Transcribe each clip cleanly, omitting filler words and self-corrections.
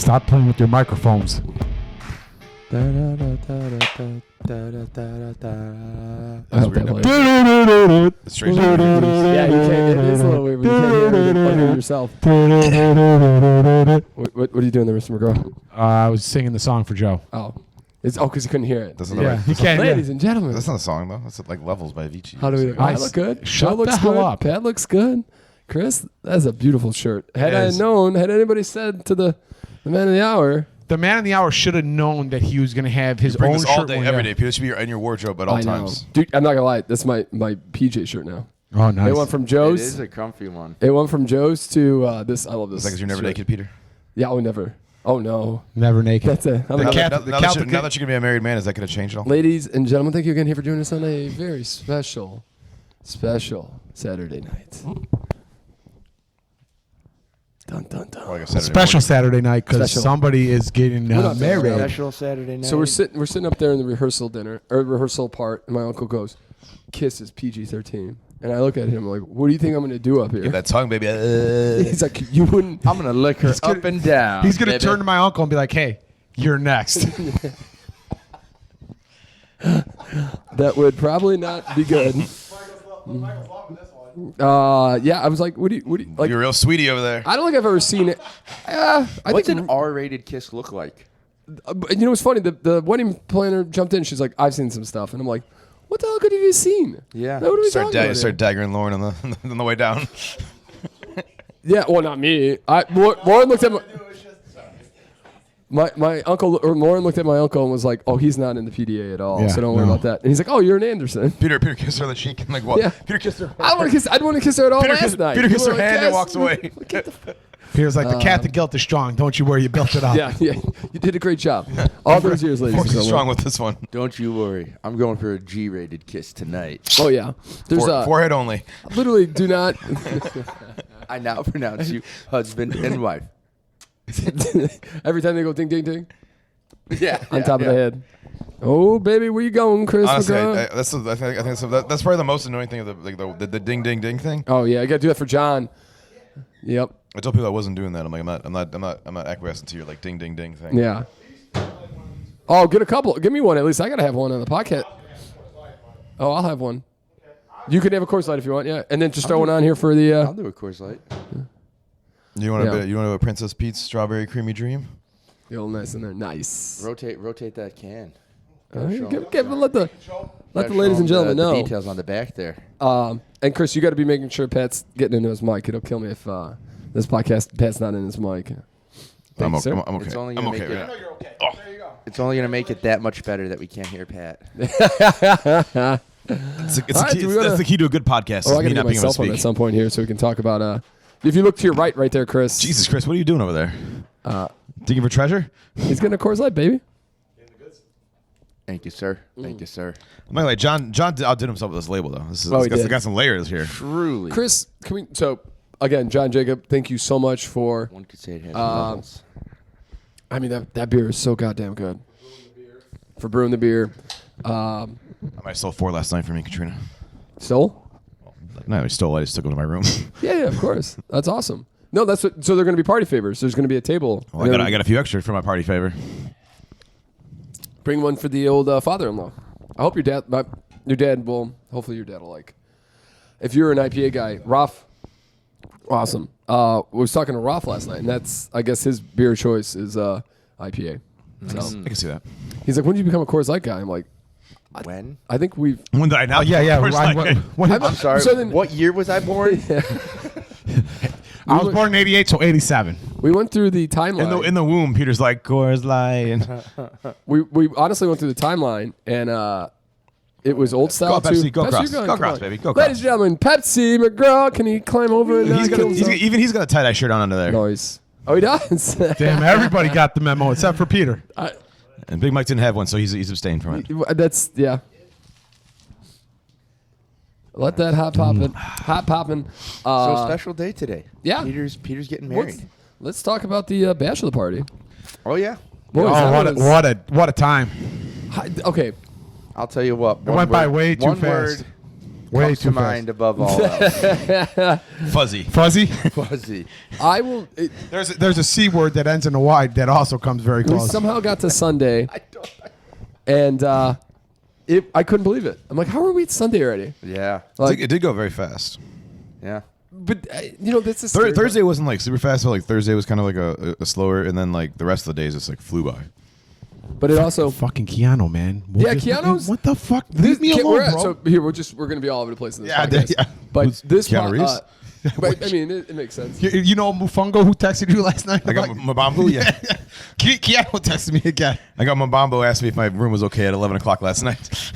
Stop playing with your microphones. That's weird. It's strange. Yeah, you can't. It is a little weird. But you can't hear it yourself. What are you doing there, Mr. McGraw? I was singing the song for Joe. Oh. Because you couldn't hear it. He can't. Ladies and gentlemen. That's not a song, though. That's like Levels by Avicii. How do we look? I look good. Shut looks the hell good. up. Pat looks good. Chris, that's a beautiful shirt. Had anybody said to the man of the hour. The man of the hour should have known that he was going to have his bring own this shirt. all day, every day. Peter, this should be in your wardrobe at all times. Dude, I'm not going to lie. That's my PJ shirt now. Oh, nice. It went from Joe's. It is a comfy one. It went from Joe's to this. I love this. It's like because you're never naked, Peter. Yeah, I would never. Oh, no. Never naked. That's it. Now that you're going to be a married man, is that going to change at all? Ladies and gentlemen, thank you again here for joining us on a very special Saturday night. Dun, dun, dun. Like Special Saturday night because somebody is getting married. Special Saturday night. So we're sitting up there in the rehearsal part, and my uncle goes, "Kiss is PG-13." And I look at him like, "What do you think I'm going to do up here?" Get that tongue, baby. He's like, "You wouldn't." I'm going to lick her up and down. He's going to turn to my uncle and be like, "Hey, you're next." That would probably not be good. Yeah, I was like, what do you like? You're a real sweetie over there. I don't think I've ever seen it. What's an R-rated kiss look like? You know what's funny? The wedding planner jumped in. She's like, "I've seen some stuff," and I'm like, "What the hell could you have seen?" Yeah. What are we talking about Start daggering Lauren on the way down. Yeah, well, not me. Lauren looked at my uncle, or Lauren looked at my uncle and was like, "Oh, he's not in the PDA at all, so don't worry about that." And he's like, "Oh, you're an Anderson." Peter kissed her on the cheek and like what? Yeah. Peter kissed her. I didn't want to kiss her at all last night. Peter kissed her hand and walks away. Peter's like, the cat that guilt is strong. Don't you worry, you built it up. Yeah, you did a great job. All those years, ladies and Force is gentlemen. strong with this one. Don't you worry. I'm going for a G-rated kiss tonight. Oh yeah, there's Forehead only. literally do not. I now pronounce you husband and wife. Every time they go ding ding ding. Yeah. On top of the head. Oh baby, where you going, Chris? Honestly, McGraw? I think that's probably the most annoying thing of the ding ding ding thing. Oh yeah, I got to do that for John. Yep. I told people I wasn't doing that. I'm like, I'm not acquiescing to your like ding ding ding thing. Yeah. Oh, get a couple. Give me one at least. I gotta have one on the podcast. Oh, I'll have one. You can have a Coors Light if you want, yeah, and then just throw one on here for the. I'll do a Coors Light. You want to a Princess Pete's Strawberry Creamy Dream? Feel nice in there. Nice. Rotate that can. Let the ladies and gentlemen know. The details on the back there. And Chris, you got to be making sure Pat's getting into his mic. It'll kill me if this podcast Pat's not in his mic. I'm Thanks, okay. sir. I'm okay. It's only I'm gonna okay. make Right it, now. There you go. It's only going to make it that much better that we can't hear Pat. That's the key to a good podcast. Oh, I got to me get not my being able cell to phone speak. at some point here so we can talk about. If you look to your right there, Chris. Jesus, Chris, what are you doing over there? Digging for treasure? He's getting a Coors Light, baby. Thank you, sir. Thank you, sir. By the way, John outdid himself with this label though. This got some layers here. Truly. Chris, can we? So again, John Jacob, thank you so much for. One could say it has levels. I mean that beer is so goddamn good. For brewing the beer. I might have stole 4 last night from you, Katrina. Stole? No, I stole. I just took them to my room. Yeah, of course. That's awesome. No, that's what. So they're going to be party favors. There's going to be a table. Well, I got a few extra for my party favor. Bring one for the old father-in-law. I hope your dad will. Hopefully your dad will like. If you're an IPA guy, Rolf, awesome. I was talking to Rolf last night, and that's I guess his beer choice is IPA. So I can see that. he's like, when did you become a Coors Light guy? I'm like, When? I think we've. When did I now? Yeah. I'm sorry. So then- what year was I born? I was born in 88, so 87. We went through the timeline. In the womb, Peter's like Coors Light. We honestly went through the timeline, and it was old style Go Pepsi, too. go Cross. you're Go come Cross, on. baby. Go Ladies and gentlemen, Pepsi McGraw, can he climb over? And He's kill himself? he's got a tie-dye shirt on under there. Nice. Oh, he does. Damn, everybody got the memo except for Peter. And Big Mike didn't have one, so he's abstained from it. That's yeah. Let that hot poppin'. So special day today. Yeah. Peter's getting married. Let's talk about the bachelor party. Oh yeah. Boys, What a time. Okay. I'll tell you what. It went by way too fast. Way comes too to mind above all else. Fuzzy. Fuzzy. Fuzzy. I will. There's a C word that ends in a Y that also comes very We close. somehow got to Sunday, and I couldn't believe it. I'm like, how are we at Sunday already? Yeah. Like, It did go very fast. Yeah. but that's a scary Thursday part. wasn't like super fast, but like Thursday was kind of like a slower, and then like the rest of the days just like flew by. But it also. Fucking Keanu, man. Yeah, Keanu's- What the fuck? Leave me alone, bro. So here we're gonna be all over the place in this Yeah, podcast. yeah. But Who's this Keanu Reeves? but, I mean, it makes sense. You know Mufungo who texted you last night? I got Mabambo. Yeah, Keanu texted me again. I got Mabambo asked me if my room was okay at 11 o'clock last night.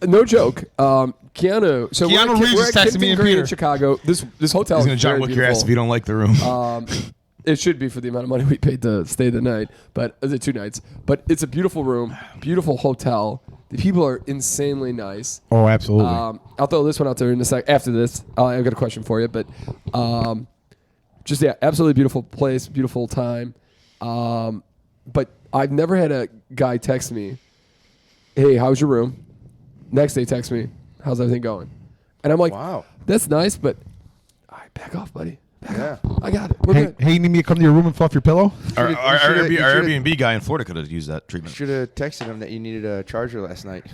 No joke. Keanu. So Keanu Reeves we're is at texting me Kimpton and Green Peter. in Chicago. This hotel He's is gonna John very Wick your ass if beautiful. you don't like the room. It should be for the amount of money we paid to stay the night, but is it 2 nights? But it's a beautiful room, beautiful hotel. The people are insanely nice. Oh, absolutely. I'll throw this one out there in a sec. After this, I've got a question for you. But just absolutely beautiful place, beautiful time. But I've never had a guy text me, "Hey, how's your room?" Next day, text me, "How's everything going?" And I'm like, Wow. that's nice, but all right, back off, buddy. Back Yeah. off. I got it. We're Hey, good. you need me to come to your room and fluff your pillow? Our you should've- Airbnb guy in Florida could have used that treatment. Should have texted him that you needed a charger last night.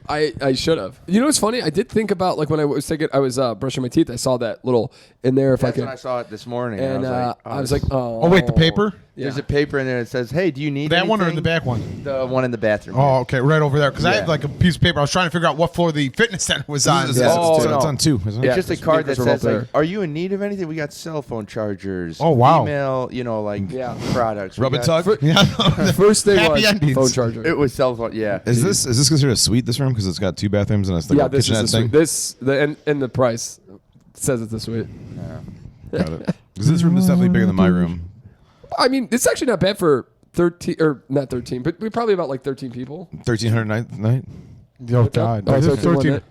I should have. You know what's funny? I did think about like when I was brushing my teeth. I saw that little in there. If That's I could, when I saw it this morning. and I was like, oh. Oh, wait, the paper? There's Yeah. a paper in there that says, "Hey, do you need That one or anything?" the back one? The one in the bathroom. Oh, okay, right over there. Because I Yeah. had like a piece of paper. I was trying to figure out what floor the fitness center was on. It's Yeah. it's on 2, isn't it? It's just a the card that speakers are says, up like, there. "Are you in need of anything? We got cell phone chargers. Oh, wow. Email, products. We Rub it got- tug. Yeah. First thing Happy was endings. phone charger. It was cell phone. Yeah. Is this considered a suite? This room because it's got 2 bathrooms and it's like yeah, a this kitchenette is the thing. suite. And the price says it's the suite. Got it. 'Cause this room is definitely bigger than my room. I mean, it's actually not bad for 13 or not 13, but we're probably about like 13 people. 1,300 night. Oh, God. Oh, This so is 13 13. wasn't it?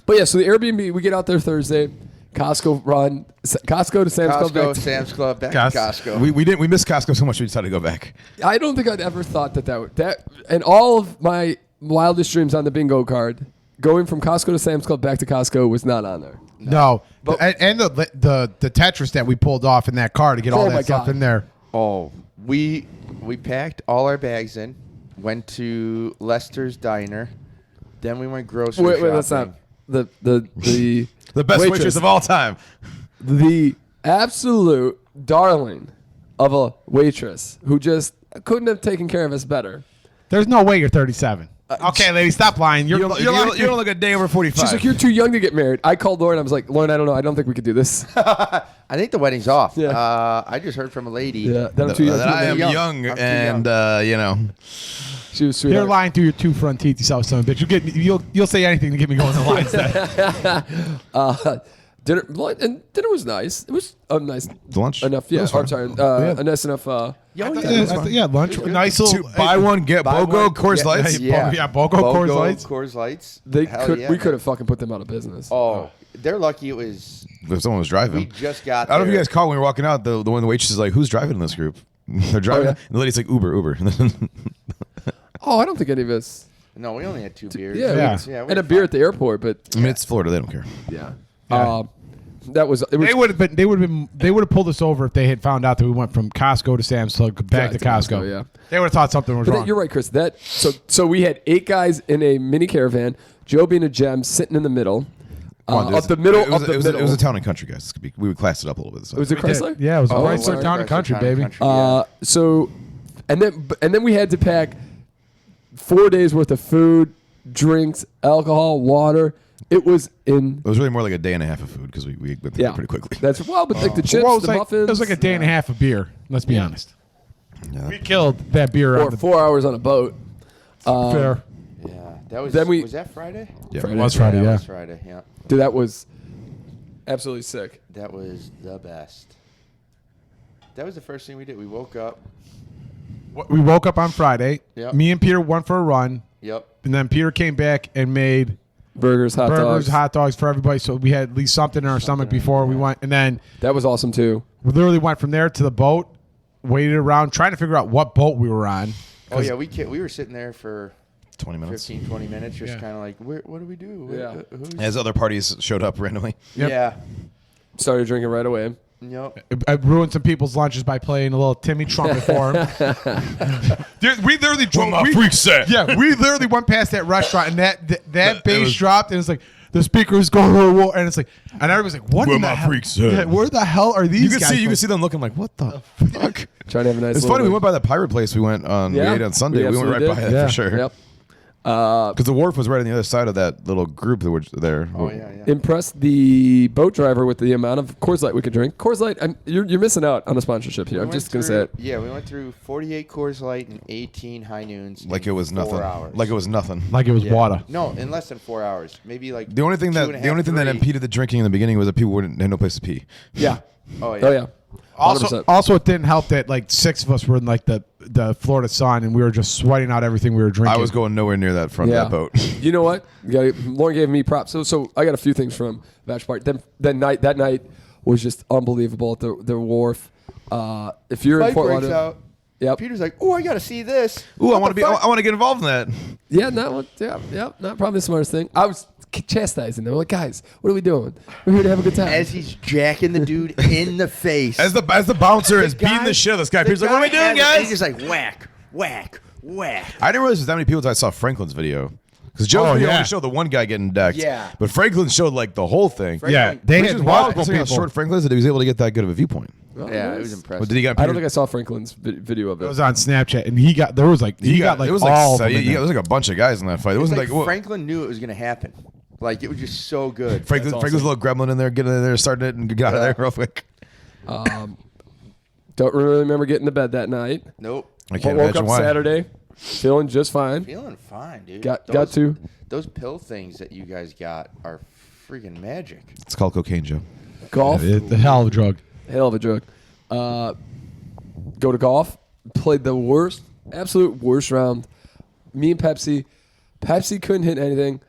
But yeah, so the Airbnb, we get out there Thursday. Costco run. Costco to Sam's Club. Costco, Back Sam's Club, back Cos- to Costco. We missed Costco so much we decided to go back. I don't think I'd ever thought that and all of my wildest dreams on the bingo card, going from Costco to Sam's Club back to Costco was not on there. No. And the Tetris that we pulled off in that car to get all Oh, my that stuff God. in there. Oh, we packed all our bags in, went to Lester's Diner, then we went grocery Wait, shopping. that's not the The best waitress of all time. The absolute darling of a waitress who just couldn't have taken care of us better. There's no way you're 37. Okay, lady, stop lying. You're You don't look a day over 45. She's like, "You're too young to get married." I called Lauren. I was like, "Lauren, I don't know. I don't think we could do this." I think the wedding's off. Yeah. I just heard from a lady. Yeah, that I'm too young. that I am young. young I'm too and She was sweet. You're lying through your 2 front teeth, you son of a bitch. You'll say anything to get me going the lines. Dinner was nice. It was nice The lunch? enough. Yeah, That was I'm fine. sorry. A nice enough. Yeah, lunch. Nice little. Buy one, get Buy BOGO one, Coors get- Lights. Yeah, BOGO Coors Lights. Coors Lights. They Hell could. yeah, We man. could have fucking put them out of business. Oh, they're lucky it was. If someone was driving. We just got. I don't know if you there. guys caught when we were walking out. The one the waitress is like, "Who's driving in this group?" They're driving. yeah? And the lady's like, "Uber." Oh, I don't think any of us. No, we only had 2 beers. Yeah, Yeah. Yeah, we and were a beer fine. at the airport, but I mean, it's Florida. They don't care. yeah. Yeah. That was. It was. They would have pulled us over if they had found out that we went from Costco to Sam's Club back to Costco. Yeah. They would have thought something was But wrong. you're right, Chris. So we had 8 guys in a mini caravan. Joe being a gem, sitting in the middle. Come on, Of the middle. It was, of the it was, middle. It was a town and country, guys. We would class it up a little bit. So. Was it Chrysler? Yeah, it was Oh, right sorry. town and country, baby. So, and then we had to pack 4 days worth of food, drinks, alcohol, water. It was in. It was really more like a day and a half of food because we went through Yeah, it pretty quickly. That's well, but like the chips, Well, it was the like, muffins. it was like a day and a half of beer. Let's be honest. Yeah. We killed that beer or on the 4 hours on a boat. fair. Yeah, that was. Then we- was that Friday? Yeah. Friday. It was Friday, That yeah. was Friday. Yeah, Dude, that was absolutely sick. that was the best. That was the first thing we did. We woke up. We woke up on Friday. Yep. Me and Peter went for a run, Yep. and then Peter came back and made Burgers, hot dogs. hot dogs for everybody. So we had at least something in our stomach before we went. And then That was awesome too. we literally went from there to the boat, waited around, trying to figure out what boat we were on. Oh yeah, we were sitting there for 20 minutes. 15, 20 minutes, just Yeah. kind of like, what do we do? Yeah. As other parties showed up randomly. Yep. Yeah. Started drinking right away. Yep. I ruined some people's lunches by playing a little Timmy trumpet for them. Dude, we literally drove. Yeah, we literally went past that restaurant and that bass was- dropped and it's like the speakers going and it's like and everybody's like, what Where in the my hell? freaks at? Yeah, where the hell are these You guys? can see them looking like, what the fuck? Trying to have a nice. It's funny. We went by that pirate place. We ate on Sunday. We went right absolutely by did. it for sure. Yep. Because the wharf was right on the other side of that little group that were there. Oh, yeah. Impressed the boat driver with the amount of Coors Light we could drink. Coors Light, you're missing out on a sponsorship here. I'm just gonna say it. Yeah, we went through 48 Coors Light and 18 High Noons. Like in it was 4 nothing. hours. Like it was nothing. Like it was Yeah. water. No, in less than 4 hours. Maybe like The only thing that 2.5, 3. impeded the drinking in the beginning was that people had no place to pee. Yeah. Oh yeah. Oh yeah. Also, 100%. also, it didn't help that like 6 of us were in like the Florida sun and we were just sweating out everything we were drinking. I was going nowhere near that front of that boat. You know what? Lauren gave me props. So I got a few things from Bachelor Party. That night was just unbelievable at the wharf. If you're in Fight Fort breaks Lauderdale, out. yep. Peter's like, oh, I got to see this. Ooh, I What want to the be. fuck? I want to get involved in that. Yeah, not probably the smartest thing. I was chastising them. Like, guys, what are we doing? We're here to have a good time. As he's jacking the dude in the face. As the bouncer is beating the shit out of this guy. Peter's like, what am I doing, guys? He's just like, whack, whack, whack. I didn't realize there's that many people until I saw Franklin's video. Because Joe's video only showed the one guy getting decked. Yeah. But Franklin showed like the whole thing. Yeah, they Which had is wild multiple considering how people. short Franklin is that he was able to get that good of a viewpoint. Yeah, it was impressive. But did he get? I don't think I saw Franklin's video of It it. was on Snapchat and he got like it was like all of them in there there. was like a bunch of guys in that fight. It It's wasn't like like, Franklin knew it was going to happen. Like, it was just so good. Franklin's a little gremlin in there, getting in there, starting it, and get out of there real quick. Don't really remember getting to bed that night. Nope. I can't Woke imagine up why. Feeling feeling just fine. Feeling fine, dude. Got those, to. Those pill things that you guys got are freaking magic. It's called cocaine, Joe. Golf, It's a hell of a drug. hell of a drug. Go to golf. Played the absolute worst round. Me and Pepsi. Pepsi couldn't hit anything.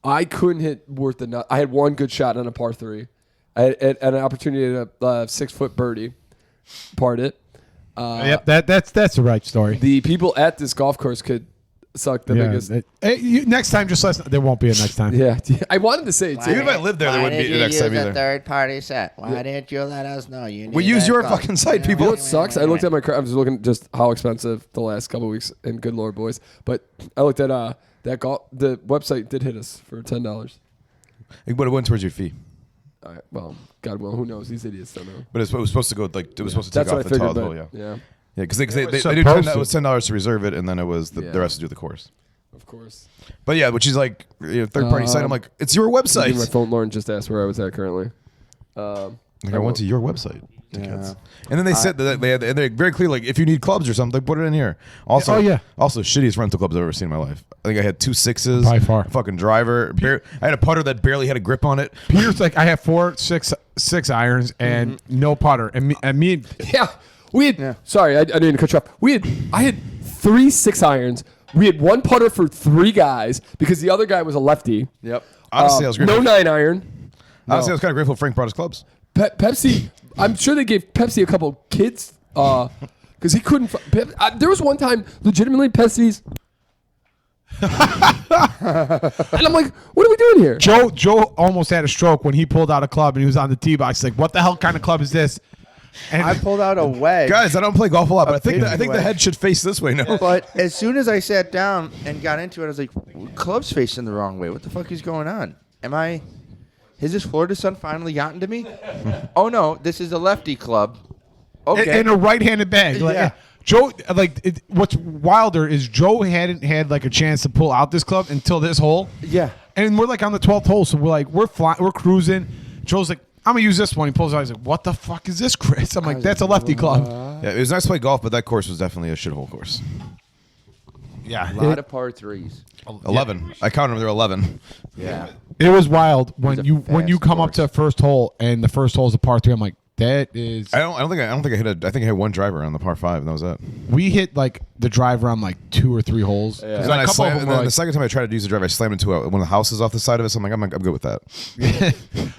I couldn't hit worth the nut. I had one good shot on a par 3. I had an opportunity at a 6-foot birdie. Parred it. Yep, that's the right story. The people at this golf course could suck the biggest. Next time, just let us know. There won't be a next time. Yeah, I wanted to say it too. Even if I lived there, there wouldn't be the next time either. third-party set? Why didn't you let us know? We use your fucking site, You know people. what sucks? I looked at my I was looking just how expensive the last couple of weeks, and good lord, boys. But I looked at that golf. The website did hit us for $10. But it went towards your fee. All right, well, God will, who knows? These idiots don't know. But it was supposed to go like it was supposed to take That's what off I the top figured. of the hole. But, Yeah, yeah, yeah, because they do supposed it was $10 to reserve it, and then it was the rest to do the course. of course. But yeah, which is like third party site. I'm like, it's your My website. phone, Lauren just asked where I was at currently. Like, I went to your website. Yeah. And then they said that they're very clear, like, if you need clubs or something, put it in here. Also, also shittiest rental clubs I've ever seen in my life. I think I had 2 6s. By far. A fucking driver. I had a putter that barely had a grip on it. Peter's like, I have 4 6 irons and no putter. And me Yeah, we had. Sorry, I didn't mean to cut you off. I had 3 6-irons. We had 1 putter for 3 guys because the other guy was a lefty. Yep. Honestly, I was grateful. No 9-iron. Honestly, I was kind of grateful Frank brought his clubs. Pepsi. I'm sure they gave Pepsi a couple kids because he couldn't. There was one time, legitimately, Pepsi's. And I'm like, what are we doing here? Joe almost had a stroke when he pulled out a club and he was on the tee box. Like, what the hell kind of club is this? And I pulled out a wedge. Guys, I don't play golf a lot, but I think pitching the wedge. head should face this way now. But as soon as I sat down and got into it, I was like, club's facing the wrong way. What the fuck is going on? Has this Florida sun finally gotten to me? Oh, no, this is a lefty club. Okay. in a right-handed bag. Like, Yeah. Joe, what's wilder is Joe hadn't had like a chance to pull out this club until this hole. Yeah. And we're like on the 12th hole, so we're flying, we're cruising. Joe's like, I'm gonna use this one. He pulls it out. He's like, what the fuck is this, Chris? I'm like, that's a lefty club. Yeah, it was nice to play golf, but that course was definitely a shithole course. Yeah, A lot of par 3s. 11. I counted them. There were 11. Yeah. it was wild when a you fast come up to course. first hole and the first hole is a par 3. I'm like, that is. I don't think I hit I think I hit 1 driver on the par 5, and that was it. We hit like the driver on like 2 or 3 holes. Yeah. Then I slammed, them and were then like, the second time I tried to use the driver, I slammed into one of the houses off the side of it. So I'm like, I'm good with that.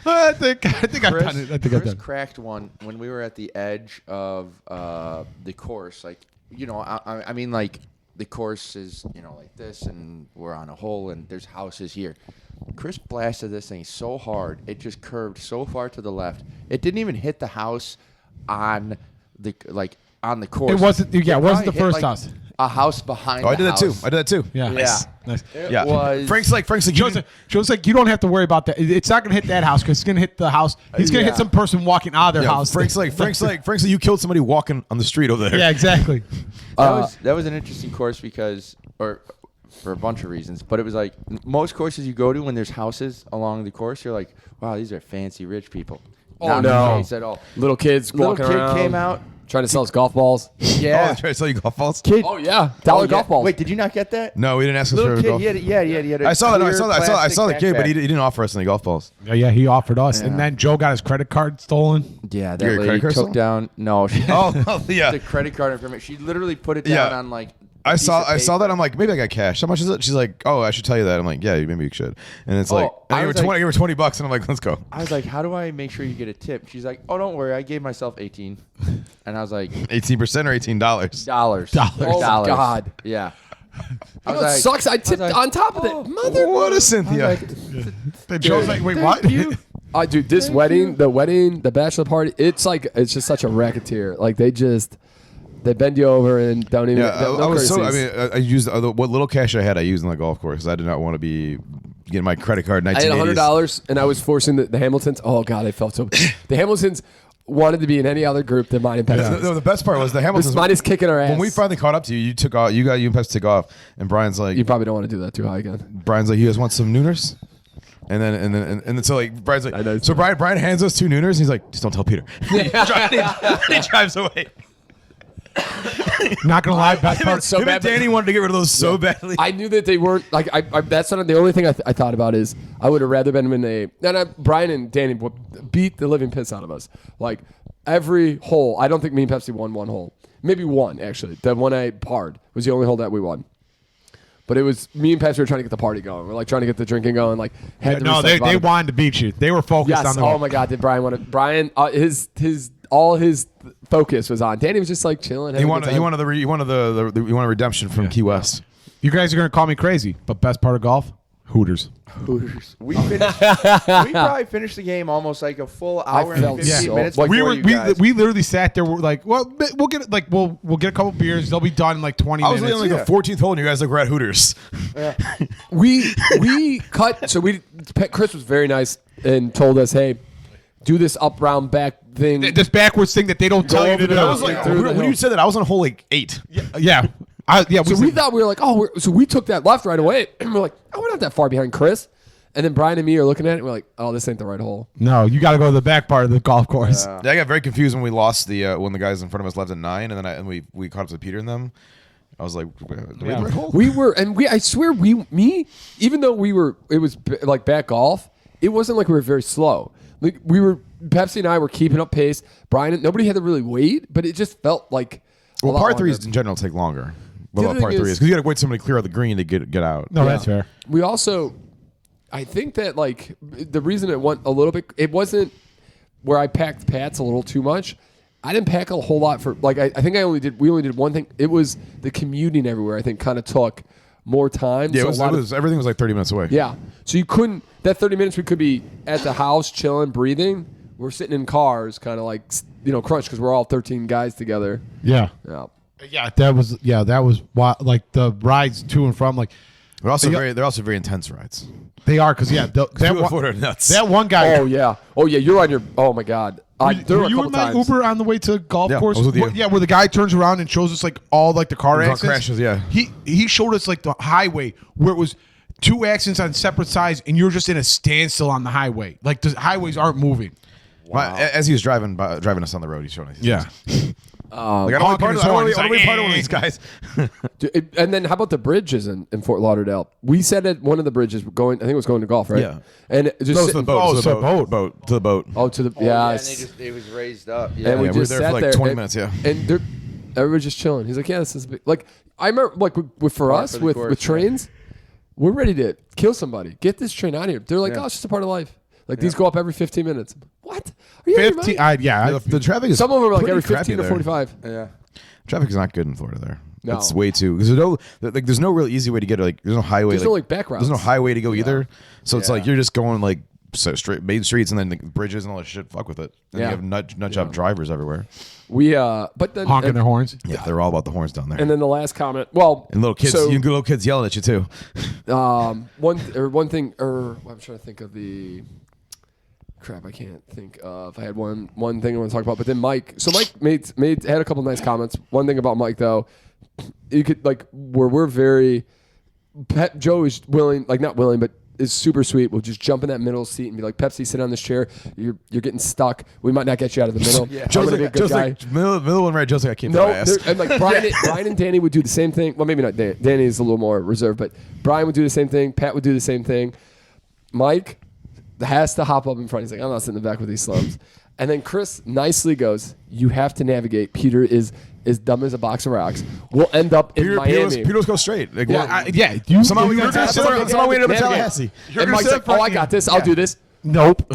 I think I've done it. I think I've Chris done it. cracked one when we were at the edge of the course. Like, you know, I mean, like the course is, like this, and we're on a hole, and there's houses here. Chris blasted this thing so hard, it just curved so far to the left. It didn't even hit the house on the course. It wasn't. Yeah, it wasn't the first house. A house behind. Oh, I did that too. Yeah. Nice. Yeah. Was, Frank's like Joe's like, you don't have to worry about that. It's not going to hit that house because it's going to hit the house. He's going to hit some person walking out of their house. Frank's like you killed somebody walking on the street over there. Yeah, exactly. that was an interesting course for a bunch of reasons, but it was like most courses you go to when there's houses along the course, you're like, wow, these are fancy rich people. Oh, Not no. the case at all. Little kids walking around. Little kid came out. Trying to sell us golf balls. Yeah. Oh, trying to sell you golf balls? Kid. Oh, yeah. $1 golf balls. Wait, did you not get that? No, we didn't ask him Little for kid, golf. he had a I saw that. I clear saw the kid, but he plastic didn't offer us any golf balls. Yeah, he offered us, Yeah. and then Joe got his credit card stolen. backpack. Yeah, that Your lady credit card took still? down. No, she, Oh, yeah. the credit card information. She literally put it down Yeah. on like. I saw that. I'm like, maybe I got cash. How much is it? She's like, oh, I should tell you that. I'm like, yeah, maybe you should. And it's like, I I was gave like- her $20, and I'm like, let's go. I was like, how do I make sure you get a tip? She's like, oh, don't worry, I gave myself 18, and I was like, 18% or $18? dollars. Oh, my God. Yeah. You know what sucks? I tipped on top of it. Mother. What a Cynthia. Then Joe's like, wait, what? Dude, this wedding, the bachelor party, it's just such a racketeer. Like they bend you over and don't even. Yeah, no I was courtesies. I used what little cash I had. I used on the golf course. I did not want to be getting my credit card. I had $100 and I was forcing the Hamiltons. Oh God, I felt so. The Hamiltons wanted to be in any other group than mine and Pepsi. No, the best part was the Hamiltons. Mine is kicking our ass. When we finally caught up to you, you took off. You got you and Pepsi to take off, and Brian's like, You probably don't want to do that too high again. Brian's like, you guys want some nooners? And then so like Brian's like, I know. so Brian hands us 2 nooners. And he's like, just don't tell Peter. he drives away. Not gonna lie, best part. so Him and bad, but- Danny wanted to get rid of those so badly. I knew that they weren't like. That's not the only thing I thought about is I would have rather been in a. Brian and Danny beat the living piss out of us. Like every hole, I don't think me and Pepsi won one hole. Maybe one actually. The one I parred was the only hole that we won. But it was me and Pepsi were trying to get the party going. We're like trying to get the drinking going. Like They wanted to beat you. They were focused Yes. on the. Oh my God. Did Brian want to? Brian, his focus was on. Danny was just like chilling. You wanted redemption from Key West. You guys are gonna call me crazy, but best part of golf, Hooters. Hooters. We probably finished the game almost like a full hour and felt 15 so- minutes like, before you guys. We literally sat there. We're like, well, we'll get we'll get a couple beers. They'll be done in like 20 I was minutes. only like the 14th hole, and you guys like were at Hooters. we cut. So Chris was very nice and told us, hey, do this up round back thing. This backwards thing that they don't tell you to do. I was like, when you said that, I was on hole like 8. Yeah. We thought we were like, so we took that left right away. And we're like, we're not that far behind Chris. And then Brian and me are looking at it. And we're like, oh, this ain't the right hole. No, you got to go to the back part of the golf course. Yeah, I got very confused when we lost when the guys in front of us left at 9, and then we caught up to Peter and them. I was like, do we have the right hole? We were, and I swear, even though it was like back golf, it wasn't like we were very slow. Like Pepsi and I were keeping up pace. Brian, nobody had to really wait, but it just felt like. Well, par 3s in general take longer. Well, par 3 is because you got to wait somebody to clear out the green to get out. No, that's fair. We also, I think that like the reason it went a little bit, it wasn't where I packed Pats a little too much. I didn't pack a whole lot for like I think we only did one thing. It was the commuting everywhere. I think kind of took more time. Yeah, so everything was like 30 minutes away. Yeah, so you couldn't. That 30 minutes we could be at the house chilling, breathing. We're sitting in cars, kind of like crunch because we're all 13 guys together. Yeah. Yeah. Yeah, that was why, like the rides to and from, like they're also very intense rides. they are because that one guy. Oh yeah. You're on your. Oh my God. There Were you in my Uber on the way to golf course? I was with you. Yeah, where the guy turns around and shows us like all like the car accidents. Crashes, yeah. He showed us like the highway where it was 2 accidents on separate sides, and you're just in a standstill on the highway. Like the highways aren't moving. Wow. As he was driving us on the road, he's showing us. Yeah. Like, I don't want to be part of one of these guys. And then how about the bridges in Fort Lauderdale? We sat at one of the bridges going. I think it was going to golf, right? Yeah. And just To the boat. Oh, to the Yeah, yes. and it was raised up. Yeah. And we we were just there sat for like there 20 and, minutes, yeah. And everybody's just chilling. He's like, yeah, this is big. Like I remember, like for us for the with course, trains, we're ready to kill somebody. Get this train out of here. They're like, oh, it's just a part of life. Like these go up every 15 minutes. What? Are you 15. The traffic is Some of them are like every pretty 15 crappy or 45. Yeah. Traffic is not good in Florida there. No. It's way too because there's no real easy way to get it. Like there's no highway. There's no like back routes. There's no highway to go either. So it's like you're just going like straight main streets and then the bridges and all that shit. Fuck with it. And you have nut job drivers everywhere. But then honking their horns. Yeah, they're all about the horns down there. And then the last comment. Well, and little kids, so, you can get little kids yelling at you too. one thing. I'm trying to think of the. Crap, I can't think of. I had one thing I want to talk about, but then Mike. So Mike had a couple nice comments. One thing about Mike though, you could like where we're very. Joe is willing, like not willing, but is super sweet. We'll just jump in that middle seat and be like, Pepsi, sit on this chair. You're getting stuck. We might not get you out of the middle. Joe's like, Joe's like middle one right. Joe's like, I can't. No, and like Brian and Danny would do the same thing. Well, maybe not. Danny is a little more reserved, but Brian would do the same thing. Pat would do the same thing. Mike has to hop up in front. He's like, I'm not sitting in the back with these slums. And then Chris nicely goes, you have to navigate. Peter is as dumb as a box of rocks. We'll end up in Miami. Peter was go straight. Like, somehow we ended up in Tallahassee. And Mike's like, I got this. I'll do this. Nope.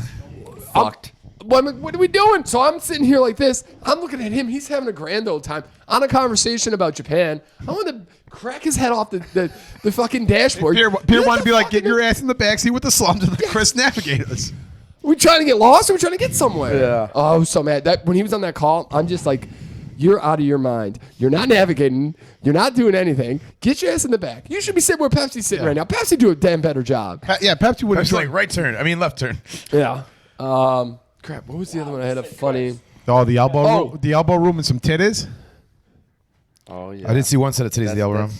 Fucked. What are we doing? So I'm sitting here like this. I'm looking at him. He's having a grand old time on a conversation about Japan. I want to crack his head off the fucking dashboard. Pierre wanted to be like, get your ass in the backseat with the slums and Chris navigate us. We trying to get lost or we trying to get somewhere? Yeah. Oh, I was so mad. When he was on that call, I'm just like, you're out of your mind. You're not navigating. You're not doing anything. Get your ass in the back. You should be sitting where Pepsi's sitting right now. Pepsi do a damn better job. Pepsi would have like right turn. I mean left turn. Yeah. Crap. What was the other one? I had a funny. Oh, the elbow room and some titties. Oh yeah. I did see one set of titties in the elbow room.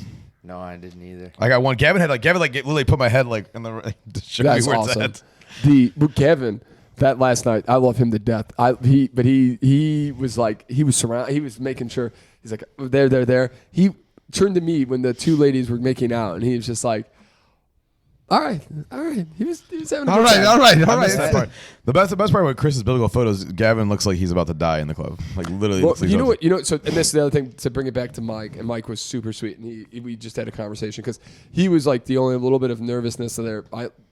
No, I didn't either. I got one. Gavin literally put my head like in the to show That's me where awesome. it's at. Kevin, that last night, I love him to death. He was like, he was surrounded. He was making sure. He's like, there. He turned to me when the two ladies were making out, and he was just like, all right. He was having a all good right. time. I missed that part. The best part with Chris's biblical photos, Gavin looks like he's about to die in the club. Like literally. Well, looks like you know what? So, and this is the other thing to bring it back to Mike. And Mike was super sweet, and we just had a conversation because he was like the only little bit of nervousness there.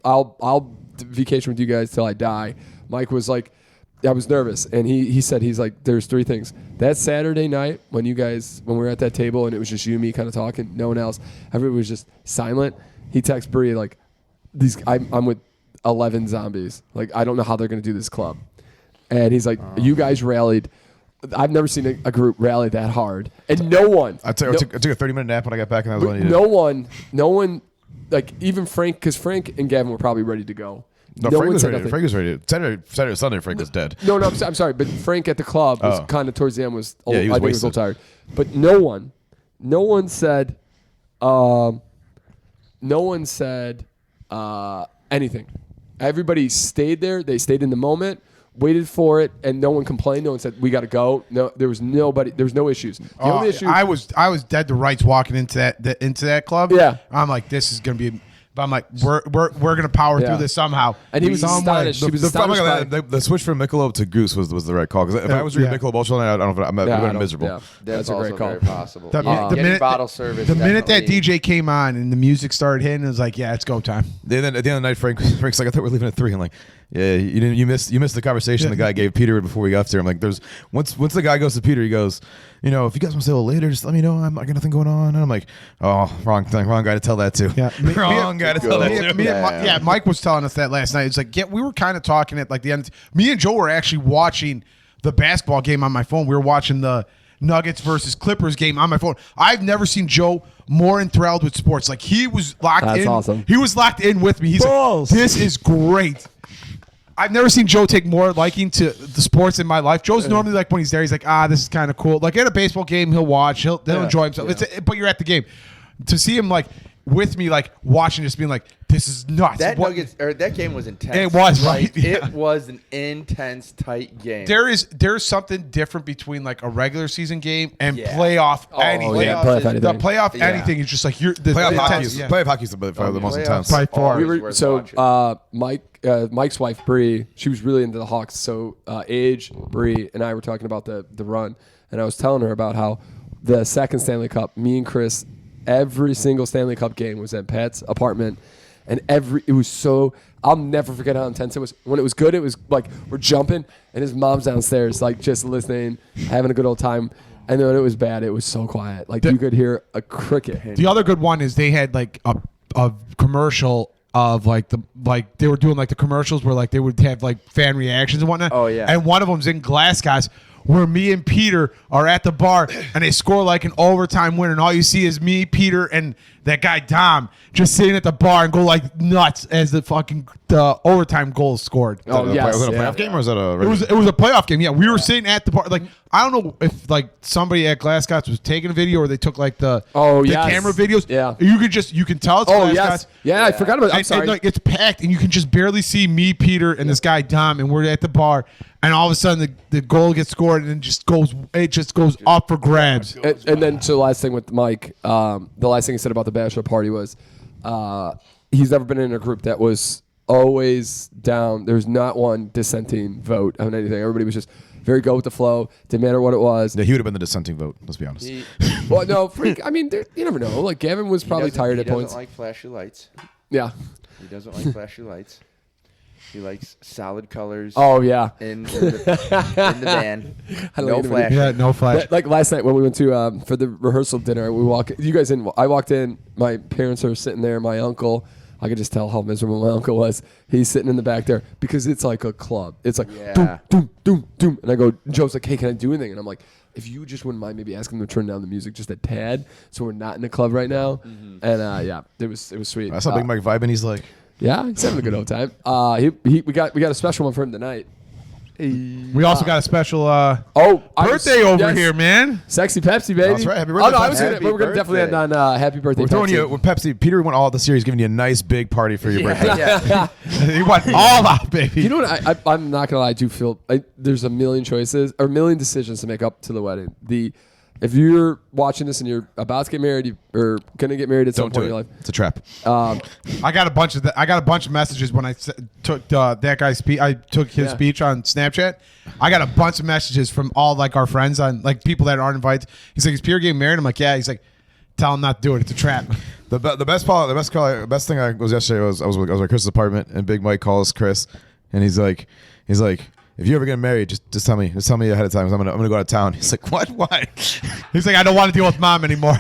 I'll vacation with you guys till I die. Mike was like, I was nervous, and he said he's like, there's three things. That Saturday night when we were at that table and it was just you and me kind of talking, no one else, everybody was just silent. He texted Bree like, I'm with 11 zombies. Like, I don't know how they're going to do this club. And he's like, you guys rallied. I've never seen a group rally that hard. And no one. I took a 30-minute nap when I got back, and that was all I needed. No one, like even Frank, because Frank and Gavin were probably ready to go. No, Frank was ready. Frank was ready. Saturday, Sunday, Frank was dead. No, I'm sorry. But Frank at the club was kind of towards the end was a little, he was I think he was a little tired. But no one said anything. Everybody stayed there. They stayed in the moment, waited for it, and no one complained. No one said we got to go. No, there was nobody. There was no issues. The only issue. I was dead to rights walking into that club. Yeah, I'm like, this is gonna be. But I'm like, we're gonna power through this somehow. And he was astonished. He was astonished. The switch from Michelob to Goose was the right call. Because if I was drinking Michelob all night, I don't know if I'd have been miserable. Yeah, that's a great call. Very possible. The minute bottle service. The minute that DJ came on and the music started hitting, it was like, yeah, it's go time. Then at the end of the night, Frank's like, I thought we were leaving at 3. I'm like, yeah, you missed the conversation the guy gave Peter before we got there. I'm like, there's once the guy goes to Peter, he goes, if you guys want to stay a little later, just let me know. I got nothing going on. And I'm like, oh, wrong guy to tell that to. Yeah, wrong guy to tell that to. Mike was telling us that last night. It's like, we were kind of talking at like the end. Me and Joe were actually watching the basketball game on my phone. We were watching the Nuggets versus Clippers game on my phone. I've never seen Joe more enthralled with sports. Like he was locked in. That's awesome. He was locked in with me. He's like, this is great. I've never seen Joe take more liking to the sports in my life. Joe's normally like when he's there, he's like, this is kind of cool. Like at a baseball game, he'll watch, he'll enjoy himself. Yeah. But you're at the game. To see him like with me, like watching, just being like, this is nuts. That game was intense. It was, right? It was an intense, tight game. There's something different between like a regular season game and playoff anything. The playoff anything is just like playoff hockey is the most intense. By far. Mike's wife Bree, she was really into the Hawks. So Bree and I were talking about the run, and I was telling her about how the second Stanley Cup, me and Chris, every single Stanley Cup game was at Pat's apartment, and it was so. I'll never forget how intense it was. When it was good, it was like we're jumping, and his mom's downstairs, like just listening, having a good old time. And then when it was bad, it was so quiet. Like you could hear a cricket. The other good one is they had like a commercial of they were doing like the commercials where like they would have like fan reactions and whatnot. Oh, yeah. And one of them's in Glass Guys where me and Peter are at the bar and they score like an overtime winner and all you see is me, Peter, and that guy Dom just sitting at the bar and go like nuts as the overtime goal is scored. Oh, yes. Was it a playoff game or was that a? It was a playoff game. Yeah, we were sitting at the bar. Like I don't know if like somebody at Glass Guys was taking a video or they took like the camera videos. Yeah, you can tell it's Glass Guys. Yeah, I forgot about it. I'm sorry. And, like, it's packed and you can just barely see me, Peter, and this guy Dom, and we're at the bar, and all of a sudden the goal gets scored and it just goes up for grabs. And then so the last thing with Mike, the last thing he said about the Bachelor party was he's never been in a group that was always down. There's not one dissenting vote on anything. Everybody was just very go with the flow. Didn't matter what it was. Yeah, he would have been the dissenting vote. Let's be honest. Well, no, freak. I mean, you never know. Like Gavin was probably tired at points. He doesn't like flashy lights. Yeah. He doesn't like flashy lights. He likes solid colors. Oh yeah. In the van. No flash. Yeah, no flash. Like last night when we went to for the rehearsal dinner, we walk. You guys didn't. I walked in. My parents are sitting there. My uncle. I could just tell how miserable my uncle was. He's sitting in the back there because it's like a club. It's like doom, doom, doom, doom. And I go, Joe's like, hey, can I do anything? And I'm like, if you just wouldn't mind maybe asking them to turn down the music just a tad, so we're not in the club right now. Mm-hmm. And yeah, it was sweet. I saw Big Mike vibing. He's like, yeah, he's having a good old time. We got a special one for him tonight. We also got a special birthday over here, man. Sexy Pepsi, baby. That's right. Happy birthday, Oh, no, Pepsi. we're going to definitely end on happy birthday, we're throwing Pepsi. you with Pepsi. Peter won all the series, giving you a nice big party for your birthday. Yeah. He went all out, baby. You know what? I'm not going to lie. I do feel there's a million choices or a million decisions to make up to the wedding. If you're watching this and you're about to get married or going to get married at some point in your life, it's a trap. I got a bunch of messages when I took that guy's speech. I took his speech on Snapchat. I got a bunch of messages from all like our friends on like people that aren't invited. He's like, "Is Peter getting married?" I'm like, "Yeah." He's like, "Tell him not to do it. It's a trap." The best thing I was yesterday was I was at Chris's apartment and Big Mike calls Chris and he's like. If you ever get married, just tell me ahead of time. 'Cause I'm gonna go out of town. He's like, what? Why? He's like, I don't want to deal with mom anymore.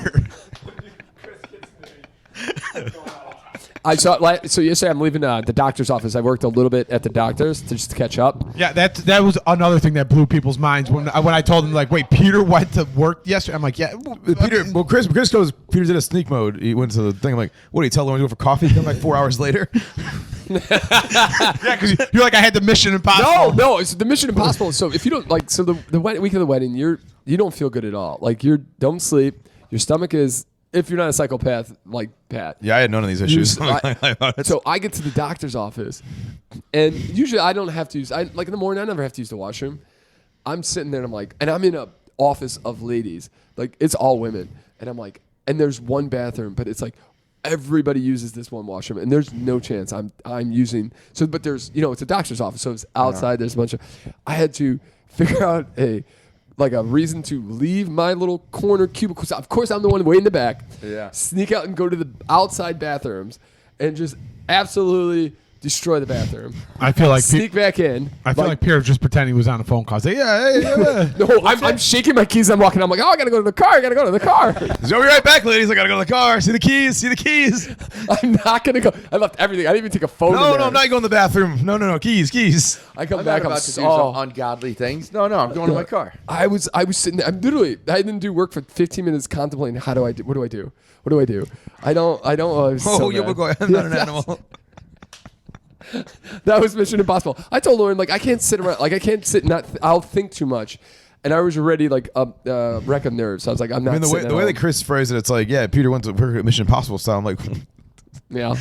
So yesterday I'm leaving the doctor's office. I worked a little bit at the doctor's just to catch up. Yeah, that was another thing that blew people's minds when I told them like, wait, Peter went to work yesterday. I'm like, yeah, Peter. Well, Chris goes. Peter's in a sneak mode. He went to the thing. I'm like, what do you tell Lauren to go for coffee? Come like 4 hours later. Yeah, because you're like, I had the Mission Impossible. No, it's the Mission Impossible. So if you don't like, so the week of the wedding, you don't feel good at all. Like you don't sleep. Your stomach is, if you're not a psychopath like Pat. Yeah, I had none of these issues. So I get to the doctor's office, and usually I don't have to use. Like in the morning, I never have to use the washroom. I'm sitting there and I'm like, and I'm in a office of ladies, like it's all women, and I'm like, and there's one bathroom, but it's like. Everybody uses this one washroom, and there's no chance I'm using. So, but there's it's a doctor's office, so it's outside. There's a bunch of. I had to figure out a reason to leave my little corner cubicle. So of course, I'm the one way in the back. Yeah. Sneak out and go to the outside bathrooms, and just absolutely destroy the bathroom. I feel like sneak back in. I feel like Pierre was just pretending he was on a phone call. Say, yeah. No, I'm shaking my keys. I'm walking. I'm like, oh, I gotta go to the car. I gotta go to the car. He's I'll be right back, ladies. I gotta go to the car. See the keys. I'm not gonna go. I left everything. I didn't even take a photo. No, I'm not going to the bathroom. No, keys. I come I'm back. Not about to do some ungodly things. No, I'm going to my car. I was sitting there. I didn't do work for 15 minutes contemplating what do I do? I don't. We'll go ahead. I'm not an animal. That was Mission Impossible. I told Lauren, like, I can't sit around. Like, I can't sit. I'll think too much. And I was already like a wreck of nerves. So I was like, I'm not. I mean, the way that Chris phrased it, it's like, yeah, Peter went to Mission Impossible style. I'm like, yeah.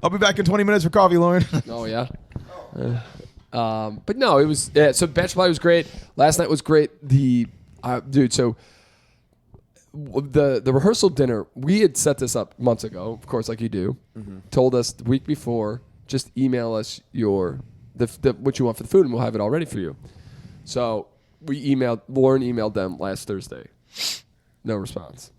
I'll be back in 20 minutes for coffee, Lauren. Oh yeah. But no, it was. Yeah, so Bachelor Party was great. Last night was great. Dude. So the rehearsal dinner, we had set this up months ago. Of course, like you do. Mm-hmm. Told us the week before. Just email us what you want for the food, and we'll have it all ready for you. So Lauren emailed them last Thursday. No response.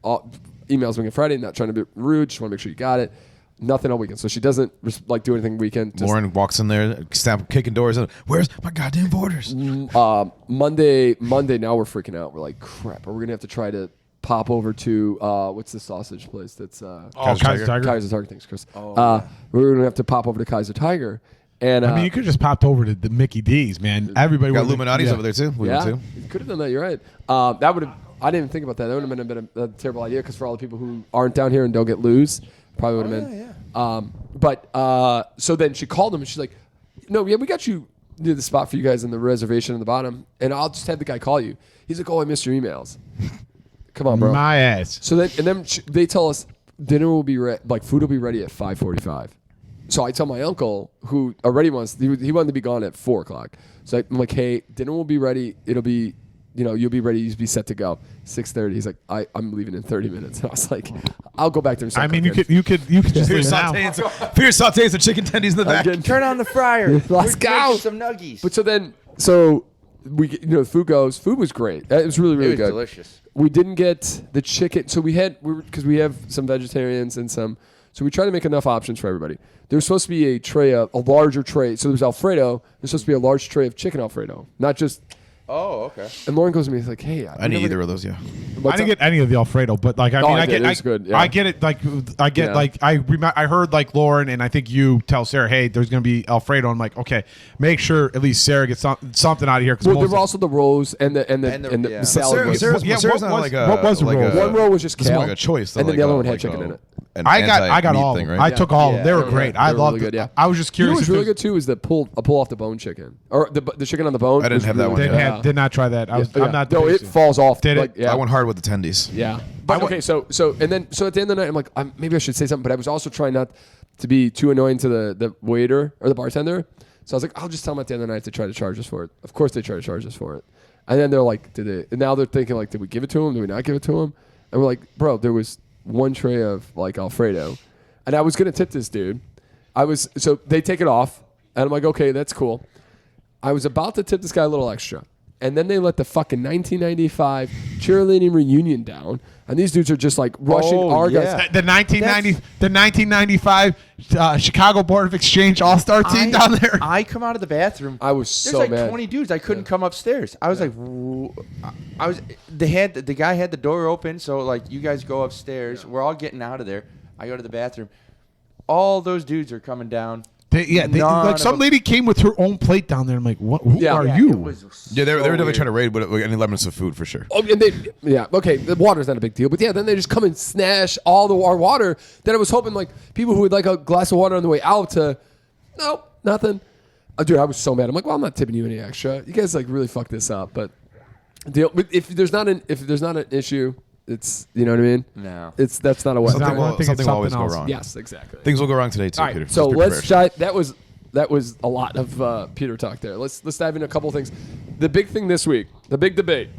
Emails went Friday, not trying to be rude, just want to make sure you got it. Nothing all weekend. So she doesn't like do anything weekend. Just, Lauren walks in there, kicking doors. And, where's my goddamn borders? Monday. Now we're freaking out. We're like, crap. Are we gonna have to try to pop over to what's the sausage place? That's Kaiser Tiger. Kaiser Tiger. Thanks, Chris. We're gonna have to pop over to Kaiser Tiger. And I mean, you could just popped over to the Mickey D's, man. Everybody Got would've- Illuminati's yeah. over there too. We yeah, went you could have done that. You're right. That would have. I didn't even think about that. That would have been a terrible idea because for all the people who aren't down here and don't get lose, probably would have been. But so then she called him and she's like, "No, yeah, we got you near the spot for you guys in the reservation in the bottom, and I'll just have the guy call you." He's like, "Oh, I missed your emails." Come on, bro. My ass. So then they tell us dinner will be food will be ready at 5:45. So I tell my uncle, who already he wanted to be gone at 4:00. So I'm like, hey, dinner will be ready. It'll be, you'll be ready. You'll be set to go. 6:30. He's like, I'm leaving in 30 minutes. And I was like, I'll go back there. And I mean, you could just Fierce leave now. sauteing some chicken tendies in the back. Turn on the fryer. Let's We're go. making some nuggies. But so we, the food goes. Food was great. It was really, really it was good. delicious. We didn't get the chicken. So because we have some vegetarians and some. So we try to make enough options for everybody. There was supposed to be a larger tray. So there was Alfredo. There's supposed to be a large tray of chicken Alfredo, not just. Oh, okay. And Lauren goes to me, he's like, "Hey, I need either of those. Yeah. I didn't get any of the Alfredo, but like I mean, I get it was good, yeah. I get it. Like I get Yeah. like I heard like Lauren and I think you tell Sarah, hey, there's gonna be Alfredo. I'm like, okay, make sure at least Sarah gets something out of here. Well, there were also the rolls and the yeah. salad. Sarah's what not was- like a, what was the like roll? a- One roll was just It's kale, more like a choice. and then like the other a- one had like chicken a- in it. an I got anti-meat all. thing, Of them. right? I took all. of them. They were Yeah, great. yeah, I they were loved really it. good, yeah. I was just You know curious. what's if really there's- good too is the pull off the bone chicken or the chicken on the bone. I didn't was have that really one good. yet. Did not try that. I'm not. No, it basic. falls off. Did it? like, Yeah. I went hard with the tendies. Yeah. But okay, so at the end of the night, I'm like, maybe I should say something, but I was also trying not to be too annoying to the waiter or the bartender. So I was like, I'll just tell them at the end of the night to try to charge us for it. Of course they try to charge us for it. And then they're like, and now they're thinking like, did we give it to them? Did we not give it to them? And we're like, bro, there was one tray of like Alfredo. And I was going to tip this dude. So they take it off. And I'm like, okay, that's cool. I was about to tip this guy a little extra. And then they let the fucking 1995 cheerleading reunion down. And these dudes are just like rushing our guys. The 1995 Chicago Board of Exchange All-Star team down there. I come out of the bathroom. I was There's so like mad. 20 dudes. I couldn't come upstairs. I was like, the guy had the door open, so like you guys go upstairs. We're all getting out of there. I go to the bathroom. All those dudes are coming down. Like None some of lady came with her own plate down there. I'm like, what? Who are Yeah, you? It was Yeah, they were so definitely weird. trying to raid, but any lemons of food for sure. Oh, and okay, the water's not a big deal, but yeah, then they just come and snatch all our water. Then I was hoping like people who would like a glass of water on the way out to, nope, nothing. Dude, I was so mad. I'm like, well, I'm not tipping you any extra. You guys like really fucked this up, but if there's not an issue, it's you know what I mean. No. That's not a way. It's not one thing, it's Something will always something go else. wrong. Yes, exactly. Things will go wrong today too, All right, Peter. so Just be let's prepared. that was a lot of Peter talk there. Let's dive into a couple of things. The big thing this week, the big debate: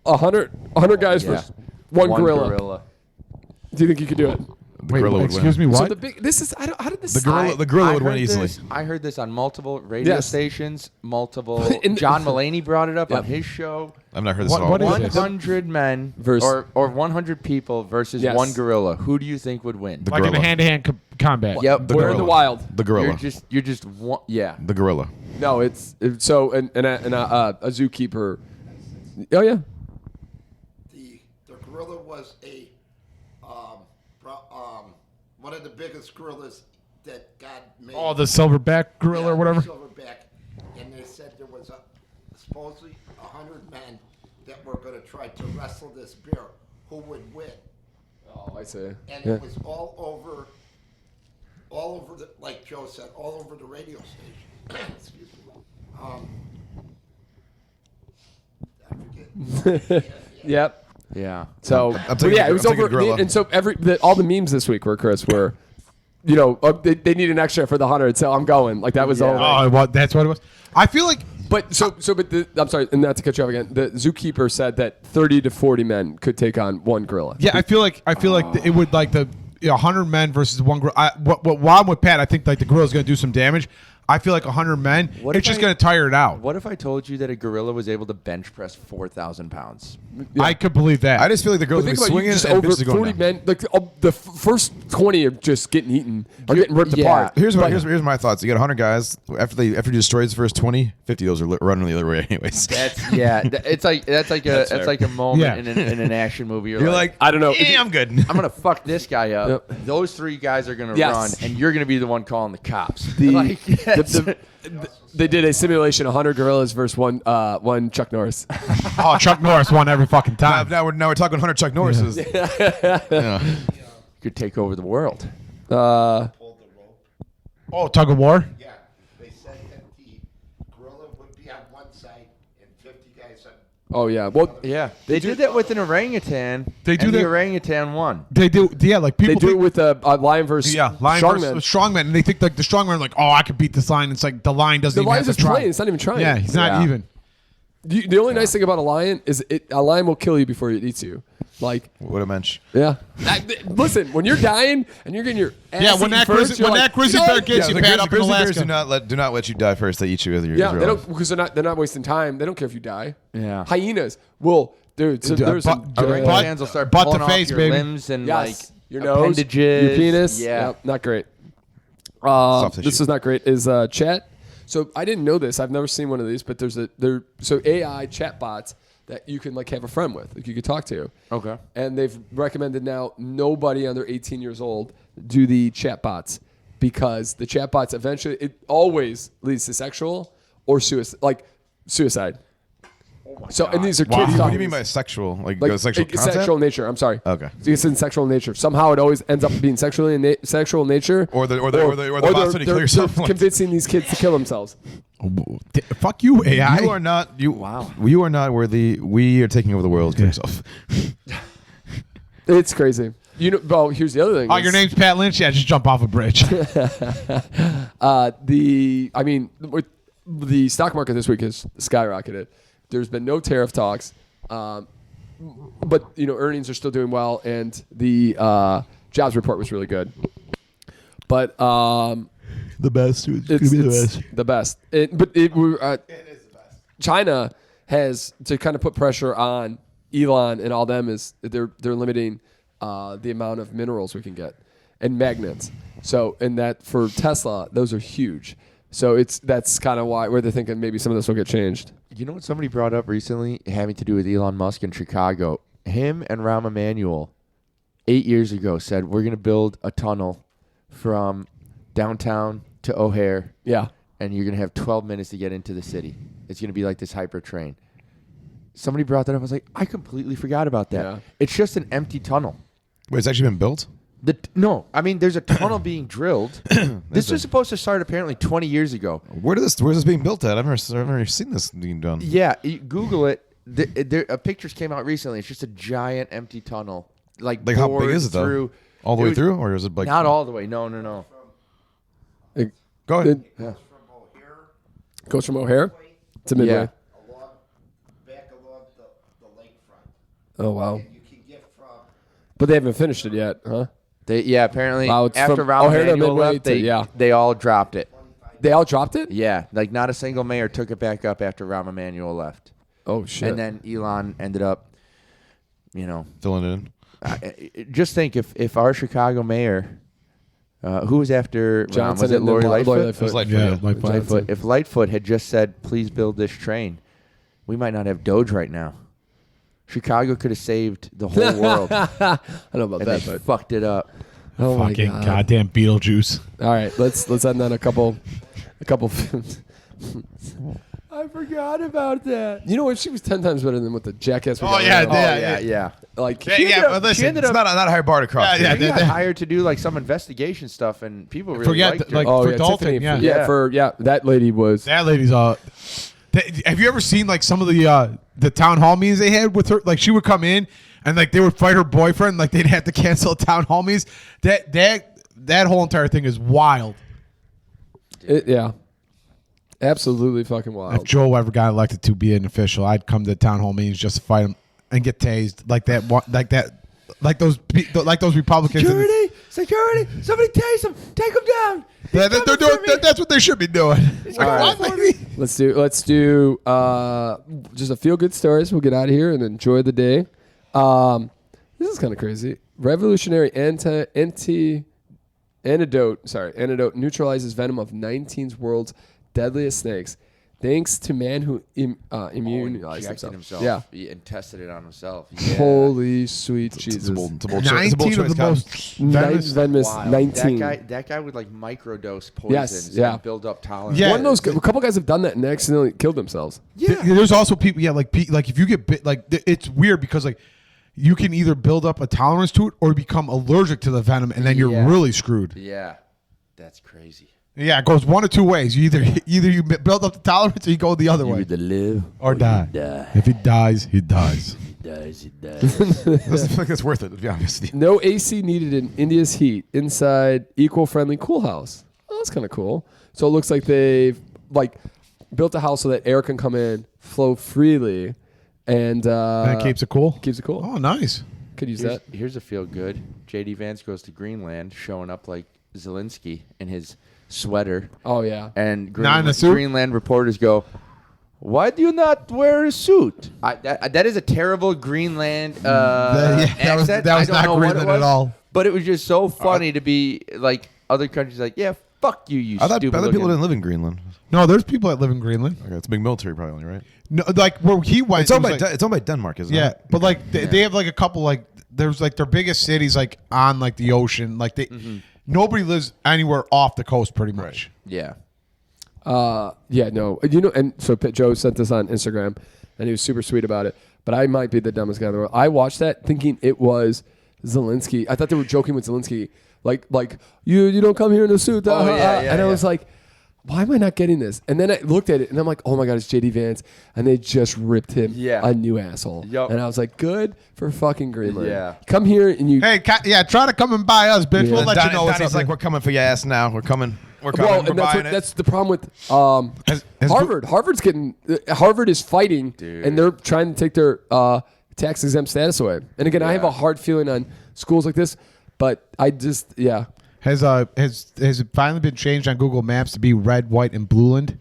100 guys versus one gorilla. Do you think you could do it? The gorilla would excuse win. me, So what? how did this? The gorilla I would win heard easily. I heard this on multiple radio Yes. stations. Multiple. In- John Mulaney brought it up Yep. on his show. I've not heard this What- at all. what is this? 100 men Versus- or 100 people versus Yes. one gorilla. Who do you think would win? The Like in a gorilla. hand-to-hand combat. Yep. The We're in gorilla. the wild. The gorilla. You're just one. Yeah. The gorilla. No, it's so and a zookeeper. Oh yeah. The gorilla was one of the biggest gorillas that God made. Oh, the silverback gorilla or whatever. Silverback, and they said there was supposedly 100 men that were going to try to wrestle this bear. Who would win? Oh, I see. And Yeah. it was all over the, like Joe said, all over the radio station. Excuse me. I forget. Yep. Yeah. So I'm taking yeah, the- it was I'm taking over, the gorilla. and so all the memes this week were Chris were, they need an extra for the 100, so I'm going like that was all. Oh, well, that's what it was. I feel like But I'm sorry, and not to cut you off again. The zookeeper said that 30 to 40 men could take on one gorilla. I feel like it would like the 100 men versus one gorilla. While I'm with Pat, I think like the gorilla's going to do some damage. I feel like 100 men, What it's if just I- going to tire it out. What if I told you that a gorilla was able to bench press 4,000 pounds? I could believe that. I just feel like the girls But will think be about you swinging just and over bitches are going 40 down. men. Like the first 20 are just getting eaten or getting ripped Yeah. apart. Here's my thoughts. You got 100 guys. After you destroy the first 20, 50 of those are running the other way anyways. That's like a moment Yeah. in an action movie. You're like, I don't know. Yeah, I'm good. I'm gonna fuck this guy up. Yep. Those 3 guys are gonna Yes. run, and you're gonna be the one calling the cops. They did a simulation: 100 gorillas versus one Chuck Norris. Oh, Chuck Norris won every fucking time. now we're talking 100 Chuck Norrises. Yeah. could take over the world. Pulled the rope. Oh, tug of war? Yeah, they said that the gorilla would be on one side and 50 guys on. Oh yeah. Well, Yeah, they did that with an orangutan. They do and that- The orangutan won. They do, yeah, like people they do it think, with a lion versus lion strongman. versus strongman, and they think like the strongman, like, oh, I could beat this lion. It's like the lion doesn't The even have lion's to just try. playing. It's not even trying. Yeah, he's not Yeah. even. The only nice thing about a lion is a lion will kill you before it eats you. Like, What a mensch. yeah. Listen, when you're dying and you're getting your ass Yeah, when eaten that first, grizzly, you're when like, that grizzly you know bear what? gets you the bad up in grizzly bears Alaska. do not let you die first. They eat you with your Yeah, they real don't because they're not wasting time. They don't care if you die. Yeah. Hyenas will, dude. So Dude, there's some Orangutans will start butt to pulling off face, your baby. limbs and yes, like your nose, appendages, your penis. Yeah. Yep, not great. Soft This tissue. is not great. Is chat? So I didn't know this. I've never seen one of these, but there's so AI chatbots that you can like have a friend with, like you could talk to. Okay. And they've recommended now nobody under 18 years old do the chatbots because the chatbots eventually it always leads to sexual or suicide. So and these are kids What do talking. you mean by sexual? Like sexual it's content? sexual nature. I'm sorry. Okay. It's in sexual nature. Somehow it always ends up being sexual nature. Or the bots trying to kill yourself. they're convincing these kids to kill themselves. Fuck you, AI. You are not. You are not worthy. We are taking over the world. Kill yourself. It's crazy. You know. Well, here's the other thing. Oh, your name's Pat Lynch? Yeah, just jump off a bridge. With the stock market this week has skyrocketed. There's been no tariff talks, but earnings are still doing well, and the jobs report was really good. But The best. it's the best. It is the best. China has to kind of put pressure on Elon and all them is they're limiting the amount of minerals we can get and magnets. So and that for Tesla, those are huge. So that's kind of why where they're thinking maybe some of this will get changed. You know what somebody brought up recently having to do with Elon Musk in Chicago? Him and Rahm Emanuel 8 years ago said, we're going to build a tunnel from downtown to O'Hare. Yeah. And you're going to have 12 minutes to get into the city. It's going to be like this hyper train. Somebody brought that up. I was like, I completely forgot about that. Yeah. It's just an empty tunnel. Wait, it's actually been built. No, I mean, there's a tunnel being drilled. This was supposed to start apparently 20 years ago. Where's this being built at? I've never seen this being done. Yeah, you Google it. Pictures came out recently. It's just a giant empty tunnel. Like how big bored is it though? through- All the it way was- through, or is it like Not all the way. No. Go ahead. It From O'Hare goes from O'Hare to Midway. Yeah. along the lakefront. Oh wow. And you can get from But they haven't finished it yet, huh? Apparently Wow, it's after from Rahm O'Hare to Emanuel Midway left, to- they all dropped it. They all dropped it? Yeah, like not a single mayor took it back up after Rahm Emanuel left. Oh shit. And then Elon ended up, Filling it in. just think if our Chicago mayor, who was after Rahm, Johnson was it and Lori then Lightfoot? It was like Yeah, like Lightfoot. If Lightfoot had just said, please build this train, we might not have Doge right now. Chicago could have saved the whole world. I don't know about And that, they but fucked it up. oh my Fucking god. goddamn Beetlejuice. All right, let's end on a couple. I forgot about that. You know what? She was 10 times better than what the jackass. We Oh, got yeah, right now. Yeah. Like But listen, ended It's up- not a high bar to cross. Yeah, He got hired to do like some investigation stuff, and people really Forget liked the- her. like- oh for yeah, Dalton, Tiffany. yeah. That lady was. That lady's have you ever seen like some of the town hall meetings they had with her? Like she would come in and like they would fight her boyfriend, like they'd have to cancel town hall meetings. That whole entire thing is wild. Yeah. Absolutely fucking If wild. Joe ever got elected to be an official, I'd come to town hall meetings just to fight him and get tased like those Republicans. Security! Somebody tase him! Take him down! That's what they should be doing. It's like, All right. why am I- Let's do just a feel good stories. We'll get out of here and enjoy the day. This is kind of crazy. Revolutionary antidote neutralizes venom of 19's world's deadliest snakes, thanks to man who immunized himself. Yeah, and tested it on himself. Holy sweet Jesus! It's a bold choice. 19 of the most venomous. 19. That guy would like microdose poisons yeah. and build up tolerance. Yeah. A couple guys have done that and accidentally killed themselves. There's also people, like if you get bit, like it's weird because like you can either build up a tolerance to it or become allergic to the venom, and then you're really screwed. Yeah, that's crazy. Yeah, it goes one of two ways. You either you build up the tolerance or you go the other way. Either live Or die. If he dies, he dies. He dies. Doesn't feel like it's worth it, to be honest with you. No AC needed in India's heat inside eco-friendly cool house. Oh, that's kind of cool. So it looks like they've built a house so that air can come in, flow freely, and That keeps it cool. Keeps it cool. Oh, nice. Could use that. Here's a feel good. JD Vance goes to Greenland, showing up like Zelensky in his sweater. Oh yeah. And Not in a suit? Greenland reporters go, "Why do you not wear a suit?" That is a terrible Greenland accent. that was I don't not know what Greenland it was, at all. But it was just so funny to be like other countries like, "Yeah, fuck you, you I thought stupid." people looking-" didn't live in Greenland. No, there's people that live in Greenland. Okay, it's a big military, probably, right? No, like where he went. It's owned it was by like- it's owned by Denmark, isn't yeah, it? but like they have like a couple like there's like their biggest cities like on like the ocean. Like they nobody lives anywhere off the coast pretty much. Yeah. Yeah, no. And so Joe sent this on Instagram, and he was super sweet about it. But I might be the dumbest guy in the world. I watched that thinking it was Zelensky. I thought they were joking with Zelensky, like you don't come here in a suit. And I was like, why am I not getting this? And then I looked at it, and I'm like, oh my god, it's JD Vance, and they just ripped him a new asshole. Yep. And I was like, good for fucking Greenland. Yeah. Come here and you. Hey, try to come and buy us, bitch. Yeah. We'll let you know what's Donnie's up. like, we're coming for your ass now. We're coming. We're coming. Well, we're and buying it. that's the problem with Has Harvard. Harvard is fighting, and they're trying to take their tax exempt status away. And again, I have a hard feeling on schools like this, but I just Has it finally been changed on Google Maps to be red, white, and blueland?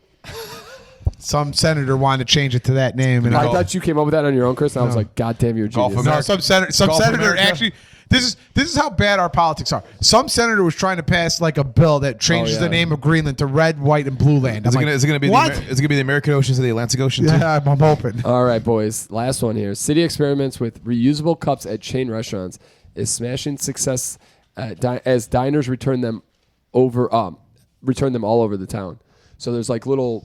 Some senator wanted to change it to that name, and I thought you came up with that on your own, Chris. And I was like, God damn, you're a Golf genius. no, America. some Golf senator America. actually. This is how bad our politics are. Some senator was trying to pass like a bill that changes the name of Greenland to red, white, and blue land. Is it going to be what? is it going to be the American Oceans or the Atlantic Ocean? Too? Yeah, I'm hoping. All right, boys. Last one here. City experiments with reusable cups at chain restaurants is smashing success as diners return them all over the town. So there's like little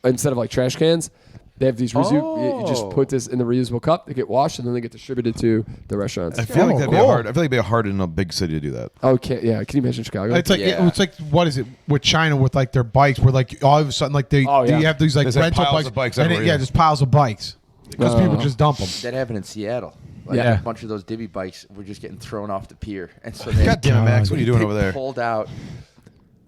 instead of like trash cans, they have these you just put this in the reusable cup, they get washed, and then they get distributed to the restaurants. I feel like that'd be cool. hard. I feel like it'd be hard in a big city to do that. Okay, yeah. Can you imagine Chicago? It's like it's like what is it with China with like their bikes where like all of a sudden like they have these like There's, like, rental piles bikes, of bikes and everywhere, yeah. there's piles of bikes because people just dump them. That happened in Seattle. Like Yeah. a bunch of those divvy bikes were just getting thrown off the pier, and so they God damn it, Max! What are you doing they over there? pulled out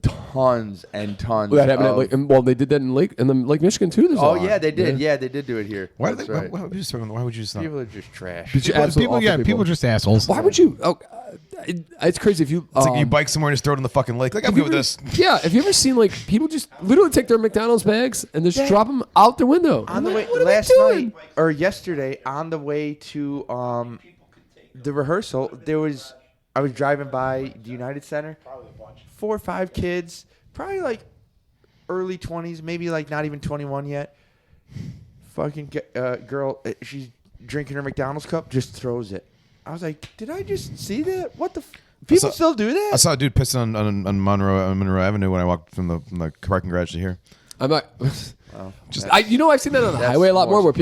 tons and tons. That happened of, they did that in Lake Michigan too. There's a Oh lot. yeah, they did. Yeah, they did do it here. Why That's would right. why would you just not? People are just trash. Absolute awful People are just assholes. Why would you? It's crazy if you. It's like you bike somewhere and just throw it in the fucking lake. Like I'm good with this. Yeah, have you ever seen like people just literally take their McDonald's bags and just drop them out the window? On the way What are they last doing? night or yesterday, on the way to the rehearsal, I was driving by the United Center. 4 or 5 kids, probably like early 20s, maybe like not even 21 yet. Fucking girl, she's drinking her McDonald's cup, just throws it. I was like, did I just see that? What the? People still do that? I saw a dude pissing on Monroe Avenue when I walked from the parking garage to here. I'm not. Just I've seen that on the That's highway a lot more, more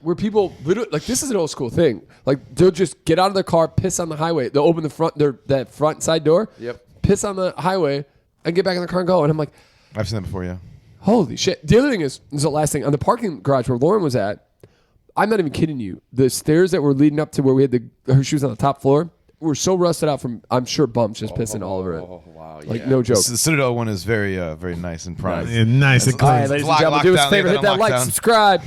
where people literally like this is an old school thing. Like they'll just get out of their car, piss on the highway. They'll open that front side door. Yep. Piss on the highway and get back in the car and go. And I'm like, I've seen that before. Yeah. holy shit. The other thing is the last thing on the parking garage where Lauren was at. I'm not even kidding you. The stairs that were leading up to where we had her shoes on the top floor were so rusted out from, I'm sure, bumps just pissing all over it. Oh wow! Like no joke. The Citadel one is very very nice and prime. Yeah, nice and All right, clean. ladies and Lock- gentlemen, do us a lockdown, favor, they hit got that on like, lockdown. subscribe.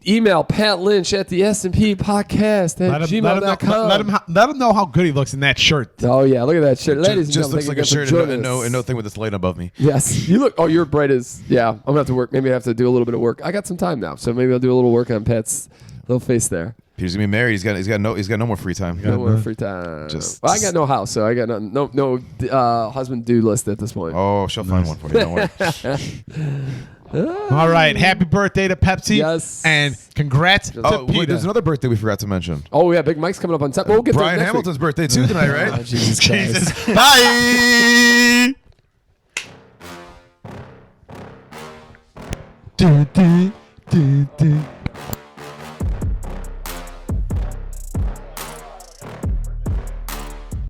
email Pat Lynch at the S&P podcast at gmail.com. Let him know how good he looks in that shirt. Oh, yeah. Look at that shirt. Ladies and Just gentlemen, looks like a shirt and no thing with this light above me. Yes. You look. Oh, you're bright as. Yeah. I'm going to have to work. Maybe I have to do a little bit of work. I got some time now, so maybe I'll do a little work on Pat's little face there. Peter's gonna be married. He's got no more free time. No more free time. Well, I got no house, so I got no husband dude list at this point. Oh, she'll find one for you. Don't worry. All right. Happy birthday to Pepsi. Yes. And congrats to Oh, Peter. wait, there's another birthday we forgot to mention. Oh, yeah. Big Mike's coming up on top. We'll get to it Brian next Hamilton's week. birthday too tonight, right? Oh, Jesus Christ. Bye. Dun, dun, dun, dun.